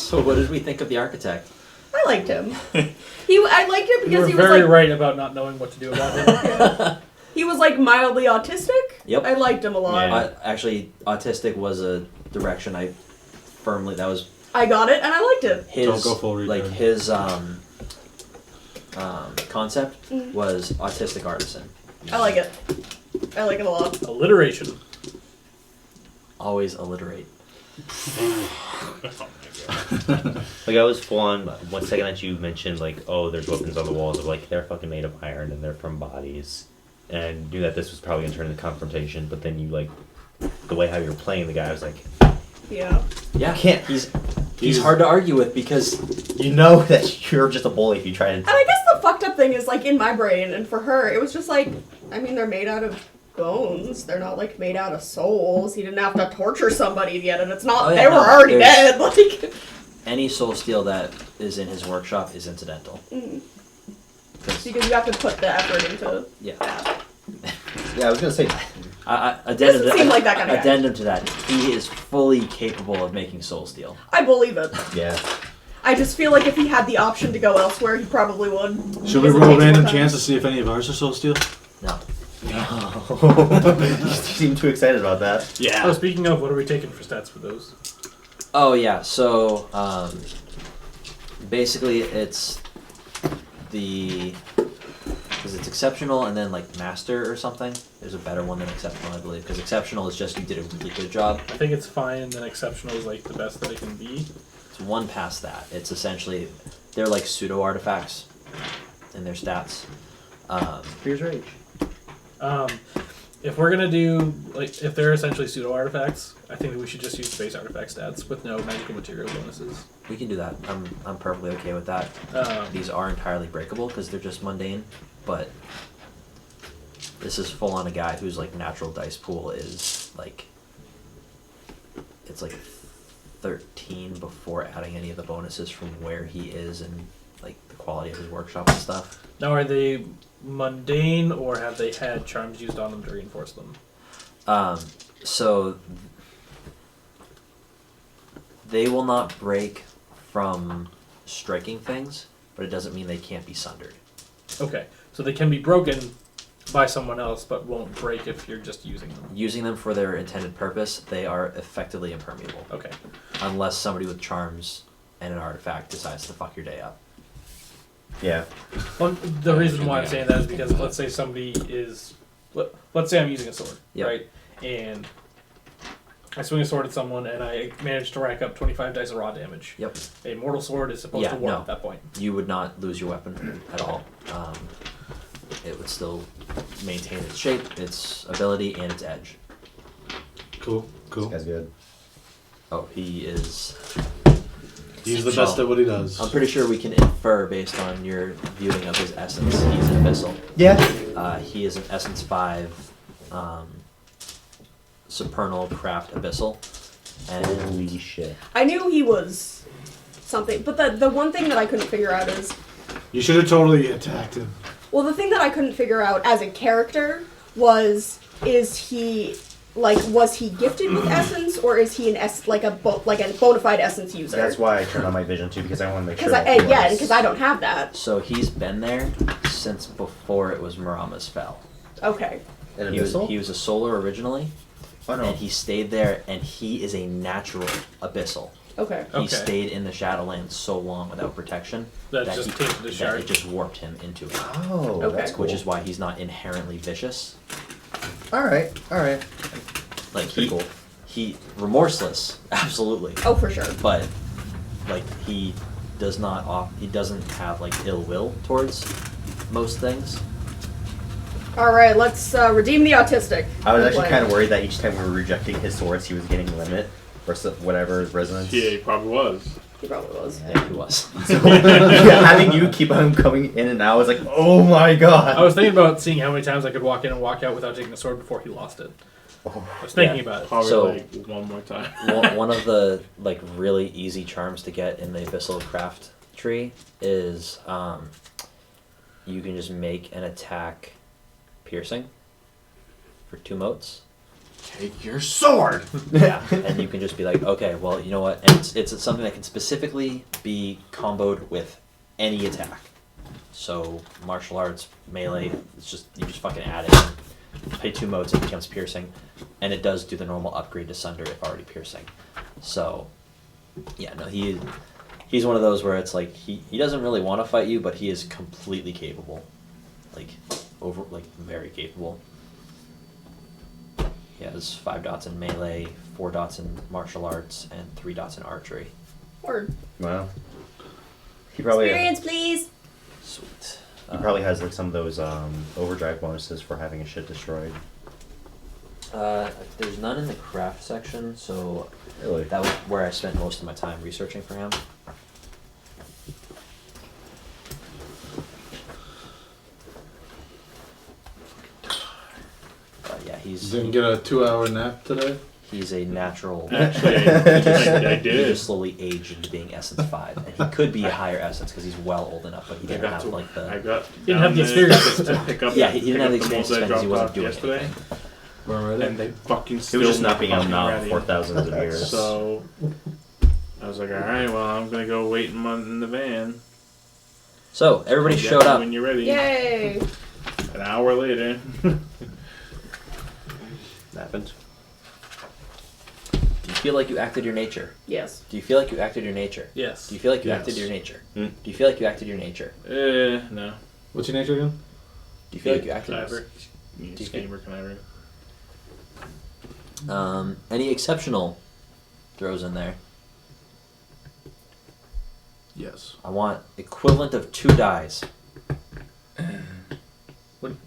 So what did we think of the architect? I liked him. I liked him because you were he was very like right about not knowing what to do about him. yeah. He was like mildly autistic. Yep. I liked him a lot. Yeah. Actually, autistic was a direction I firmly I got it and I liked it. his Don't go full retard. like his concept was autistic artisan. I like it. I like it a lot. Alliteration. Always alliterate. Like I was full on one second that you mentioned like, oh, there's weapons on the walls. Of like they're fucking made of iron and they're from bodies, and knew that this was probably gonna turn into confrontation. But then you like the way how you're playing the guy, I was like, Yeah. Yeah, Can't- he's hard to argue with because you know that you're just a bully if you try and. And I guess the fucked up thing is, like, in my brain, and for her, it was just like, I mean, they're made out of bones. They're not, like, made out of souls. He didn't have to torture somebody to get it. It's not, Oh, yeah, they were no, already dead. Like, any soul steel that is in his workshop is incidental. because you have to put the effort into Yeah. that. Yeah, I was gonna say. Doesn't seem like that kind of guy. addendum to that, he is fully capable of making soul steel. I believe it. Yeah. I just feel like if he had the option to go elsewhere, he probably would. Should we Because it roll a takes random more time. chance to see if any of ours are soul steel? No. You seem too excited about that. Oh, speaking of, what are we taking for stats for those? Oh yeah, so basically it's it's exceptional and then like master or something. There's a better one than exceptional, I believe, because exceptional is just you did a really good job. I think it's fine, and then exceptional is like the best that it can be. It's one past that. It's essentially they're like pseudo artifacts in their stats. Fear's rage. If we're gonna do like if they're essentially pseudo artifacts, I think that we should just use base artifact stats with no magical material bonuses. We can do that. I'm perfectly okay with that. These are entirely breakable because they're just mundane, but this is full on a guy whose like natural dice pool is like it's like 13 before adding any of the bonuses from where he is and like the quality of his workshop and stuff. Now, are they mundane or have they had charms used on them to reinforce them? So they will not break from striking things, but it doesn't mean they can't be sundered. Okay, so they can be broken by someone else, but won't break if you're just using them. Using them for their intended purpose, they are effectively impermeable. Okay. Unless somebody with charms and an artifact decides to fuck your day up. Yeah. Well, the reason why I'm saying that is because let's say somebody is, let's say I'm using a sword, Yep. right? And I swing a sword at someone and I manage to rack up 25 dice of raw damage. Yep. A mortal sword is supposed to warp no. at that point. You would not lose your weapon at all. It would still maintain its shape, its ability, and its edge. Cool. This guy's good. Oh, he is... He's the best at what he does. I'm pretty sure we can infer based on your viewing of his essence. He's an Abyssal. Yeah. He is an Essence 5 Supernal Craft Abyssal. And Holy shit. I knew he was something, but the one thing that I couldn't figure out is, You should have totally attacked him. well, the thing that I couldn't figure out as a character was, was he gifted with essence, or is he like a bona fide essence user? That's why I turned on my vision too, because I want to make sure. Because I don't have that. so he's been there since before it was Murama's Fell. Okay. An He abyssal? was a solar originally, Oh no. and he stayed there, and he is a natural Abyssal. Okay. He Okay. stayed in the Shadowlands so long without protection That just tainted the that shard. it just warped him into it. Oh, Okay. that's cool. Which is why he's not inherently vicious. All right. Like Pretty cool. he remorseless, absolutely. Oh, for sure. But like he doesn't have like ill will towards most things. All right, let's redeem the autistic. I was actually Play. kind of worried that each time we were rejecting his swords, he was getting limit versus whatever his resonance. Yeah, he probably was. He probably was. Yeah, he was. Yeah, having you keep on coming in and out was like, oh my god. I was thinking about seeing how many times I could walk in and walk out without taking the sword before he lost it. I was thinking about it. Probably So- like one more time. one of the like really easy charms to get in the Abyssal Craft tree is you can just make an attack piercing for 2 motes, Take your sword. Yeah, and you can just be like, okay, well, you know what? And it's something that can specifically be comboed with any attack. So martial arts, melee, it's just you just fucking add it in. Pay 2 motes, it becomes piercing, and it does do the normal upgrade to sunder if already piercing. So, yeah, no, he's one of those where it's like he doesn't really want to fight you, but he is completely capable, like very capable. He has 5 dots in melee, 4 dots in martial arts, and 3 dots in archery. Word. Wow. He probably Experience, please. Sweet. he probably has like some of those overdrive bonuses for having a shit destroyed. There's none in the craft section, so Really? that was where I spent most of my time researching for him. But yeah, Didn't get a 2-hour nap today. he's a natural. Actually, I He did. just slowly aged into being Essence 5, and he could be a higher Essence because he's well old enough, but he didn't have like I the. got. Didn't have the down there experience. to pick up. Yeah, he didn't have the pick up experience moles I because he dropped wasn't off doing yesterday, anything. We're ready. and they fucking He still was just not being fucking out now ready. for thousands of years. So I was like, all right, well, I'm gonna go wait in the van. So everybody Get showed me up. when you're ready. Yay. An hour later. Happened. Do you feel like you acted your nature? Yes. Do you feel like you acted your nature? Yes. Do you feel like you Yes. acted your nature? Hmm. Do you feel like you acted your nature? No. What's your nature again? Do you feel like you acted? Conniver. Do you Gamer conniver. Any exceptional throws in there? Yes. I want equivalent of 2 dice.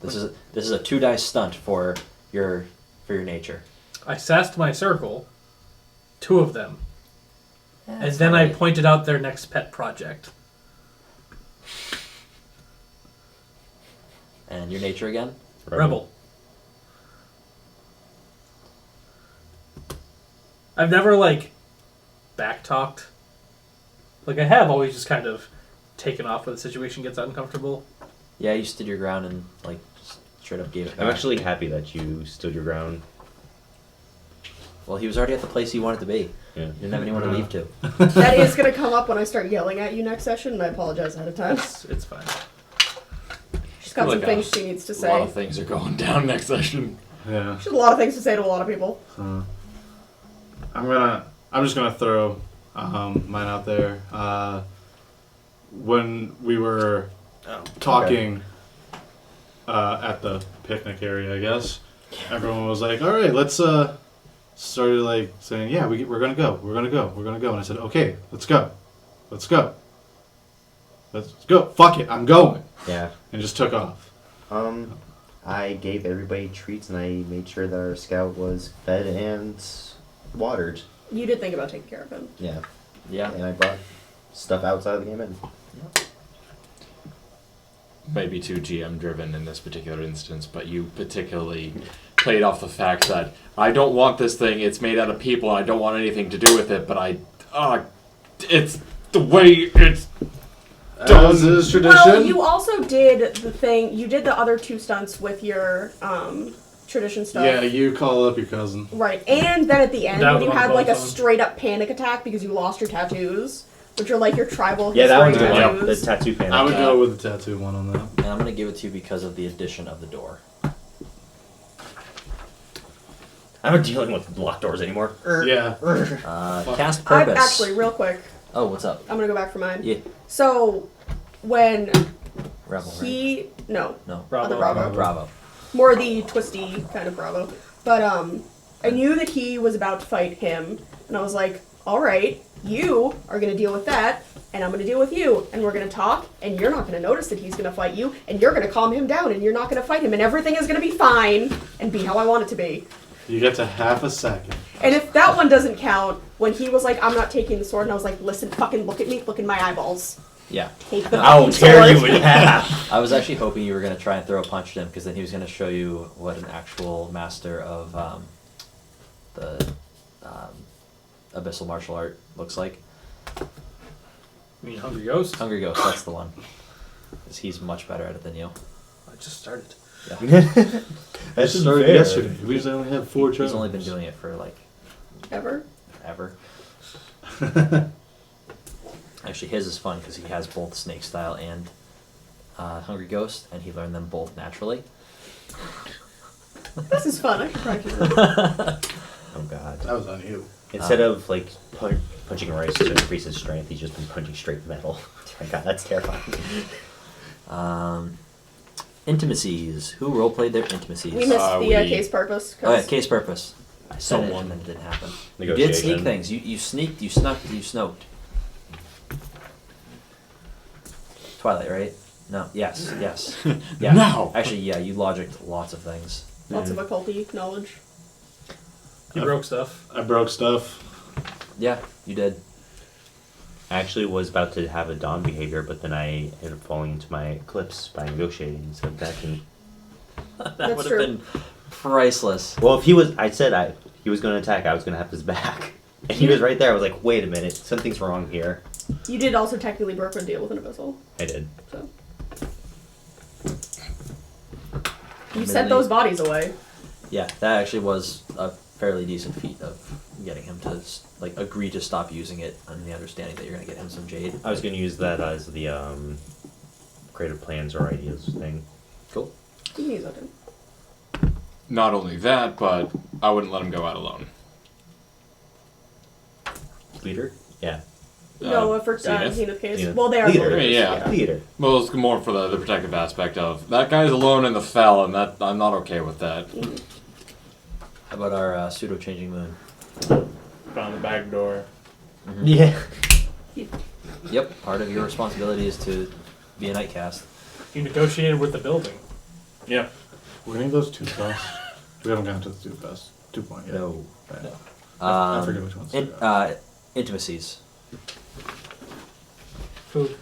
This is a 2 dice stunt for your nature. I sassed my circle, 2 of them, and That's then not I right. pointed out their next pet project. And your nature again? Rebel. I've never backtalked. I have always just kind of taken off when the situation gets uncomfortable. Yeah, you stood your ground and just straight up gave it back. I'm actually happy that you stood your ground. Well, he was already at the place he wanted to be. Yeah. He didn't have anyone to leave to. That is going to come up when I start yelling at you next session, and I apologize ahead of time. It's fine. She's got some Like things she needs to A lot of say. things are going down next session. Yeah. She has a lot of things to say to a lot of people. I'm just gonna throw mine out there. When we were talking at the picnic area, I guess everyone was like, "All right, let's." Started saying, "Yeah, we're gonna go. We're gonna go. We're gonna go." And I said, "Okay, let's go. Let's go. Let's go. Fuck it, I'm going." Yeah. And just took off. I gave everybody treats and I made sure that our scout was fed and watered. You did think about taking care of him. Yeah. Yeah. And I brought stuff outside of the game in. Maybe too GM driven in this particular instance, but you particularly played off the fact that I don't want this thing, it's made out of people, and I don't want anything to do with it, but it's the way it's As is tradition. Well, you also did the other 2 stunts with your tradition stuff. Yeah, you call up your cousin. Right, and then at the end, That when was you on had both a of them. straight up panic attack because you lost your tattoos, which are your tribal Yeah, that one's history good. Yeah, the tattoos. tattoo panic. I would go with the tattoo one on that. And I'm going to give it to you because of the addition of the door. I'm not dealing with locked doors anymore. Yeah. Cast I purpose. actually, real quick, Oh, what's up? I'm gonna go back for mine. Yeah. So, when Rebel, right? he no Bravo. other Bravo, Bravo. more the twisty kind of Bravo, but I knew that he was about to fight him, and I was like, all right, you are gonna deal with that, and I'm gonna deal with you, and we're gonna talk, and you're not gonna notice that he's gonna fight you, and you're gonna calm him down, and you're not gonna fight him, and everything is gonna be fine and be how I want it to be. You get to half a second. And if that one doesn't count, when he was like, I'm not taking the sword, and I was like, listen, fucking look at me, look in my eyeballs. Yeah. Take the I'll fucking tear sword. you in half. I was actually hoping you were going to try and throw a punch at him because then he was going to show you what an actual master of the Abyssal martial art looks like. You mean Hungry Ghost? Hungry Ghost, that's the one. 'Cause he's much better at it than you. I just started. Yeah. This That's started fair. yesterday. We usually only have 4 He's turns. only been doing it for like Ever? ever. Actually, his is fun because he has both Snake Style and Hungry Ghost, and he learned them both naturally. This is fun. I should practice this. Oh god. That was on you. Instead of like punching rice to increase his strength, he's just been punching straight metal. Oh my god, that's terrifying. Intimacies. Who roleplayed their intimacies? We missed the we- case purpose. Oh yeah, 'cause case purpose. I said it Someone. and then it didn't happen. You did Negotiation. sneak things. You sneaked. You snuck. You snoked. Twilight, right? No. Yes. Yes. Yeah. No. Actually, yeah. You logicked lots of things. Lots of occulty knowledge. You broke stuff. I broke stuff. Yeah, you did. I actually was about to have a Dawn behavior, but then I ended up falling into my eclipse by negotiating, so that can... That That's would have true. been priceless. Well, if he was... I said he was going to attack, I was going to have his back. And he was right there, I was like, wait a minute, something's wrong here. You did also technically broker a deal with an Abyssal. I did. So. You sent those bodies away. Yeah, that actually was a fairly decent feat of getting him to like agree to stop using it on the understanding that you're going to get him some jade. I was going to use that as the creative plans or ideas thing. Cool. You can use that too. Not only that, but I wouldn't let him go out alone. Leader? Yeah. No, for Zenith? Zenith case. Zenith. Well, they are Leader. lawyers, Yeah. Leader. Well, it's more for the protective aspect of that guy's alone in the fell, and that I'm not okay with that. How about our pseudo changing moon? Found the back door. Yeah. Yep, part of your responsibility is to be a nightcast. You negotiated with the building. Yeah. Were any of those 2 fast? We haven't gotten to the 2 fast. 2 point yet. No. Right. I forget which ones. Intimacies. Food.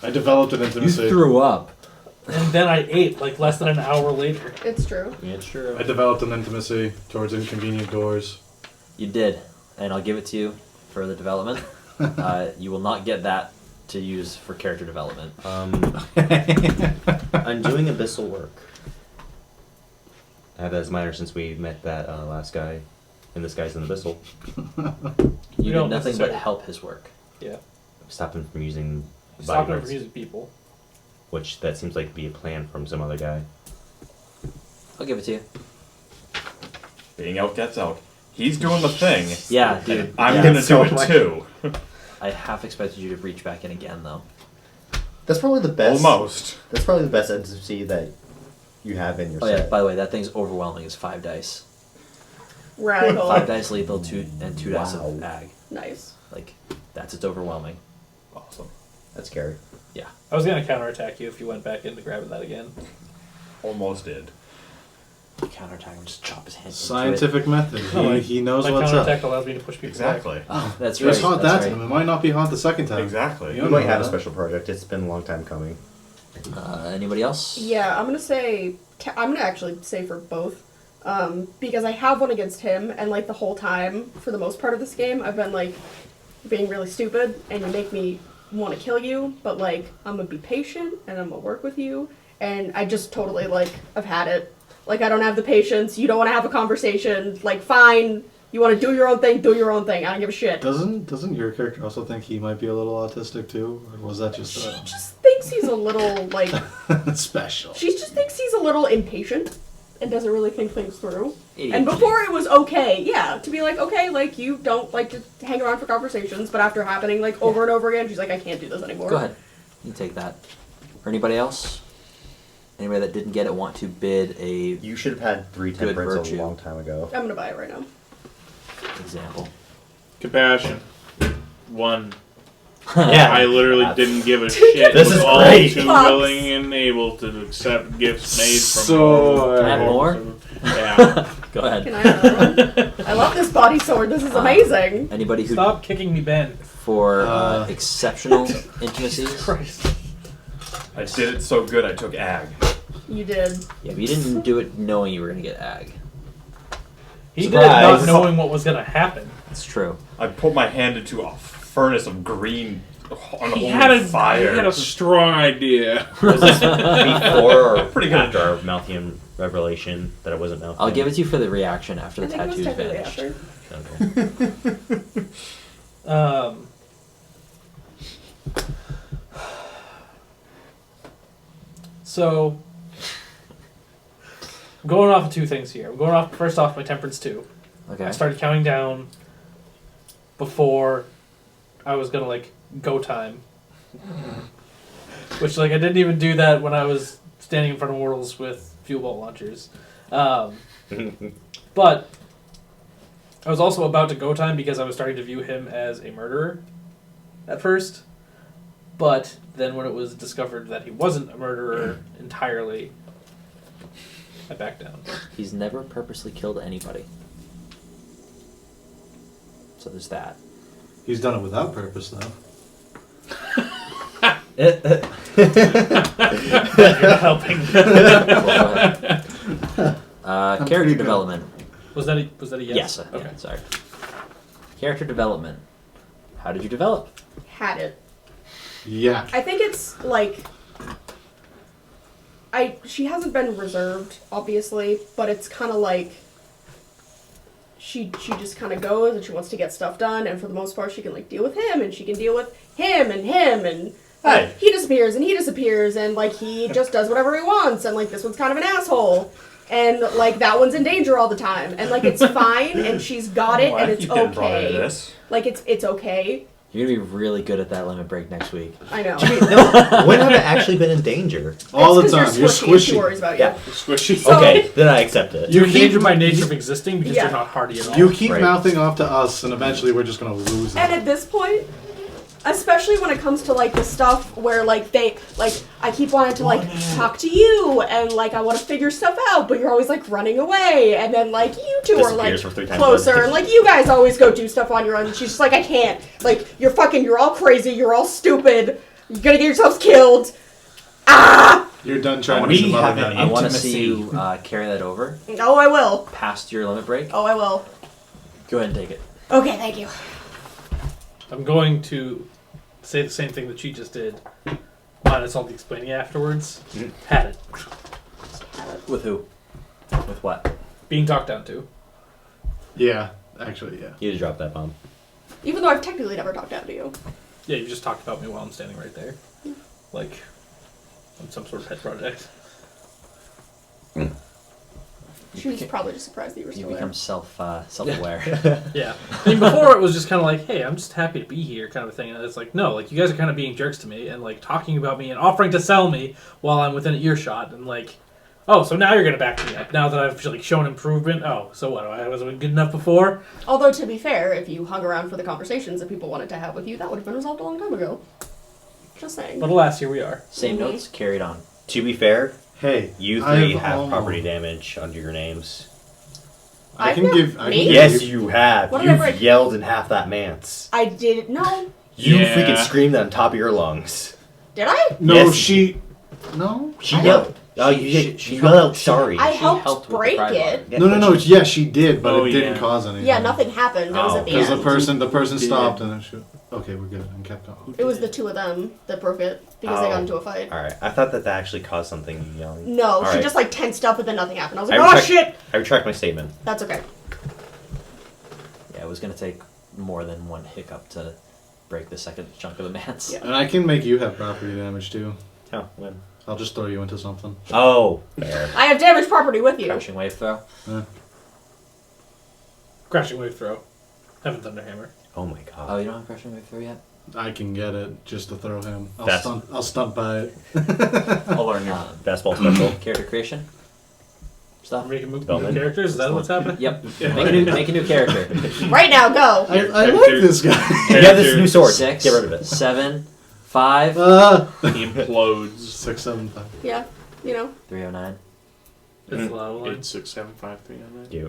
I developed an You intimacy. threw up. And then I ate like less than an hour later. It's true. Yeah, it's true. I developed an intimacy towards inconvenient doors. You did, and I'll give it to you for the development. You will not get that to use for character development. I'm doing abyssal work. I have that as minor since we met that last guy, and this guy's an abyssal. You You did don't nothing but necessarily- help his work. Yeah. Stop him from using Stop body him from parts, using people. which that seems like to be a plan from some other guy. I'll give it to you. Being out gets out. He's doing the thing. Yeah, dude. I'm yeah. gonna so do it much. too. I half expected you to reach back in again, though. That's probably the best. Almost. That's probably the best entity that you have in your Oh yeah. set. By the way, that thing's overwhelming. It's 5 dice. Radical. 5 dice lethal, 2 dice of Wow. ag. Nice. Like that's it's overwhelming. Awesome. That's scary. I was gonna counterattack you if you went back into grabbing that again. Almost did. Counterattack him, just chop his head. into it. Scientific method. He knows My what's up. counterattack allows me to push people back. Exactly. Oh, that's right. Just haunt that's that right. time. It might not be haunt the second time. Exactly. You We don't might know have a that. special project. It's been a long time coming. Anybody else? Yeah, I'm gonna say. I'm gonna actually say for both, because I have one against him, and like the whole time, for the most part of this game, I've been like being really stupid, and you make me want to kill you. But like, I'm gonna be patient, and I'm gonna work with you, and I just totally like I've had it. Like I don't have the patience. You don't want to have a conversation. Like fine, you want to do your own thing. Do your own thing. I don't give a shit. Doesn't your character also think he might be a little autistic too, or was that just She just thinks he's a little like. special? She just thinks he's a little impatient and doesn't really think things through. And ADHD. before it was okay, yeah, to be like, okay, like you don't like to hang around for conversations, but after happening like over and over again, she's like, I can't do this anymore. Go ahead. You take that. For anybody else? Anybody that didn't get it want to bid a You should have had 3 Good temperance virtue. a long time ago. I'm gonna buy it right now. example? Compassion. 1. Yeah. I literally didn't give a shit. This Was is all great. too Fucks. willing and able to accept gifts made from So, Can I have more? Yeah. Go ahead. Can I have another one? I love this body sword. This is amazing. Anybody who Stop kicking me, Ben. for exceptional intimacies? Christ. I did it so good I took ag. You did. Yeah, but you didn't do it knowing you were gonna get ag. He did it not Surprise. knowing what was gonna happen. It's true. I put my hand into a furnace of green on he holy had fire. a strong idea. Was this before or Pretty good. after our Malthian revelation that it wasn't Malcolm? I'll give it to you for the reaction after the I think it was tattoos technically vanished. after. Okay. So, I'm going off of two things here. I'm going off first off my Temperance 2. Okay. I started counting down before I was gonna like go time. Which like I didn't even do that when I was standing in front of mortals with fuel bolt launchers. But I was also about to go time because I was starting to view him as a murderer at first. But then when it was discovered that he wasn't a murderer entirely, I backed down. He's never purposely killed anybody. So there's that. He's done it without purpose, though. You're not helping. Character pretty good. development. Was that a yes? Yes. Okay. Yeah, sorry. Character development. How did you develop? Had it. Yeah. I think it's like she hasn't been reserved, obviously, but it's kind of like she just kind of goes and she wants to get stuff done, and for the most part she can like deal with him and she can deal with him and Hey. he disappears and he disappears and like he just does whatever he wants, and like this one's kind of an asshole. And like that one's in danger all the time, and like it's fine, and she's got it, and it's okay. Like it's okay. You're gonna be really good at that limit break next week. I know. No, when have I actually been in danger? All the It's 'cause time. You're and she squishy. worries about Yeah. you. Squishy. So- Okay, then I accept it. You're You endangered keep- by nature of existing because Yeah. you're not hardy at all. You keep Right. mouthing off to us, and eventually we're just gonna lose it. And at this point, especially when it comes to like the stuff where like I keep wanting to like talk to you and like I want to figure stuff out, but you're always like running away, and then like you two are like Disappears for 3 times closer, a and like you guys always go do stuff on your own. And she's just like, I can't. Like you're all crazy, you're all stupid, you're gonna get yourselves killed. Ah! You're done trying to We be some have other an guy. I want to see Intimacy. you carry that over Oh, I will. past your limit break. Oh, I will. Go ahead and take it. Okay, thank you. I'm going to say the same thing that she just did, minus all the explaining afterwards. Had it. With who? With what? Being talked down to. Yeah, actually, yeah. You just dropped that bomb. Even though I've technically never talked down to you. Yeah, you just talked about me while I'm standing right there. Like, on some sort of pet project. She was probably just surprised that you were You still become there. self-aware. Yeah. I mean, before it was just kind of like, hey, I'm just happy to be here kind of thing. And it's like, no, like, you guys are kind of being jerks to me and, like, talking about me and offering to sell me while I'm within earshot. And, like, oh, so now you're going to back me up now that I've, like, shown improvement? Oh, so what? I wasn't good enough before? Although, to be fair, if you hung around for the conversations that people wanted to have with you, that would have been resolved a long time ago. Just saying. But alas, here we are. Same Mhm. notes, carried on. To be fair, Hey, you I three have have all- property damage under your names. I I've can not- give. I can me? give Yes, you. you have. What did I You've break? yelled in half that manse. I did. No. You Yeah. freaking screamed on top of your lungs. Did I? No, Yes. she. No. She I yelled. Oh, She- you she yelled out she- sorry. I She helped helped with the break pry it. Yeah, No, no, but no. she- Yeah, she did, but Oh, it didn't yeah. cause anything. Yeah, nothing happened. It was Oh. at the Because end. the person stopped and then she. Okay, we're good, and kept on. It was the two of them that broke it because they got into a fight. Alright, I thought that actually caused something you yelling. No, All she right. just like tensed up and then nothing happened. I was I like, oh retract- shit! I retract my statement. That's okay. Yeah, it was gonna take more than one hiccup to break the second chunk of the mats. Yeah. And I can make you have property damage too. How? When? I'll just throw you into something. Oh, fair. I have damaged property with you. Crashing wave throw. Crashing wave throw. Heaven Thunderhammer. Oh my Oh, god. you don't have crashing wave throw yet? I can get it just to throw him. That's- I'll stunt by it. I'll learn your Fastball special. Character creation. Stuff. Making new Development. characters? Is that what's happening? Yep. Make a new character. Right now, go! I like this guy. You have this new sword. 6, Get rid of it. 7, 5, He implodes. 6, 7, 5. Yeah, you know. 309. It's a lot of lines. 8, 6, 7, 5, 3, 9. You.